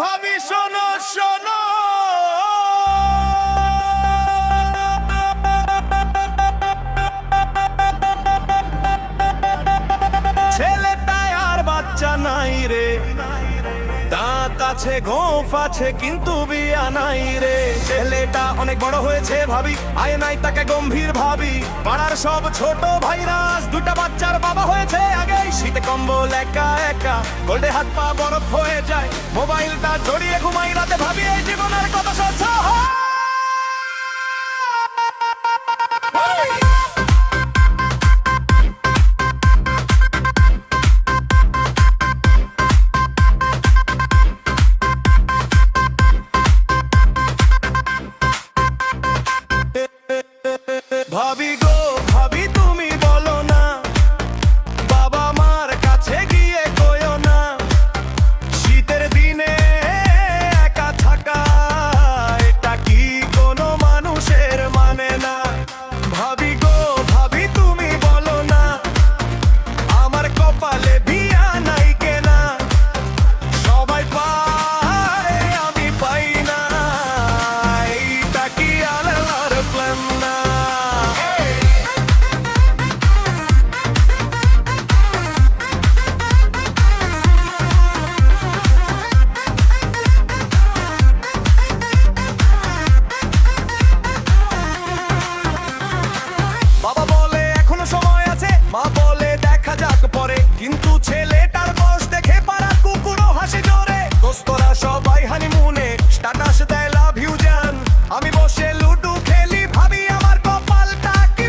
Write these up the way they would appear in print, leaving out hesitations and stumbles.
ভাবি শোনো শোনো, ছেলেটায় আর বাচ্চা নাই রে, দাঁত আছে গোঁফ আছে কিন্তু বিয়া নাই রে। ছেলেটা অনেক বড় হয়েছে ভাবি, আয় নাই তাকে গম্ভীর ভাবি। পাড়ার সব ছোট ভাইরা দুটা বাচ্চার বাবা হয়েছে আগে। শীতে কম্বল একা একা, গোল্ডে হাত পা বরফ হয়ে যায়। মোবাইলটা জড়িয়ে ঘুমাই রাতে, ভাবি এই জীবনের কত সহ্য হয়। ভাবি গো ভাবি তুমি বলো না, বাবা মার কাছে গিয়ে কইও না, শীতের দিনে একা থাকা এটা কি কোনো মানুষের মানে না। ভাবি গো ভাবি তুমি বলো না, আমার কপালে বিয়া নাই কেনা, সবাই পায় আমি পাই না, এইটা কি আল্লাহর প্ল্যান না। বাবা বলে এখনো সময় আছে, মা বলে দেখা যাক পরে, কিন্তু ছেলেটার বয়স দেখে পাড়ার কুকুরও হাসি জোরে। দোস্তরা সবাই হানিমুনে স্ট্যাটাস দেয় লাভ ইউ জান, আমি বসে লুডু খেলি ভাবি আমার কপালটা কি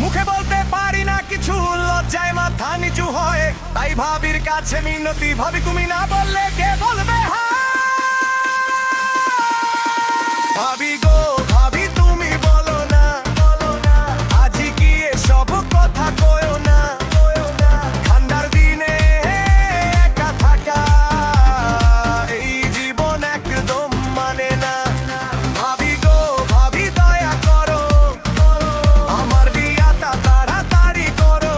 মুখে বলতে পারি না কিছু, লজ্জায় মাথা নিচু হয়। তাই ভাবির কাছে মিনতি, ভাবি তুমি না বললে কে বলবে ভাবি গো ভাবি তুমি বলো না, আজি কি এসব কথা কয়ো না, ঠান্ডার দিনে একা থাকা এই জীবন একদম মানে না। ভাবি গো ভাবি দয়া করো, আমার বিয়াটা তাড়াতাড়ি করো,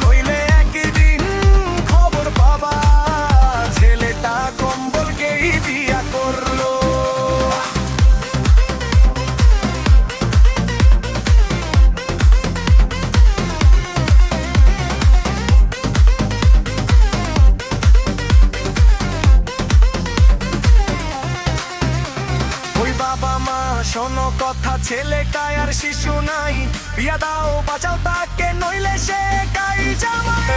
নইলে একদিন খবর পাবা ছেলেটা কম্বলকেই বিয়া করলো। ওই বাবা মা শোনো কথা, ছেলেটায় আর শিশু নাই, বিয়া দাও বাঁচাও তাকে নইলে সে কাই জামাই।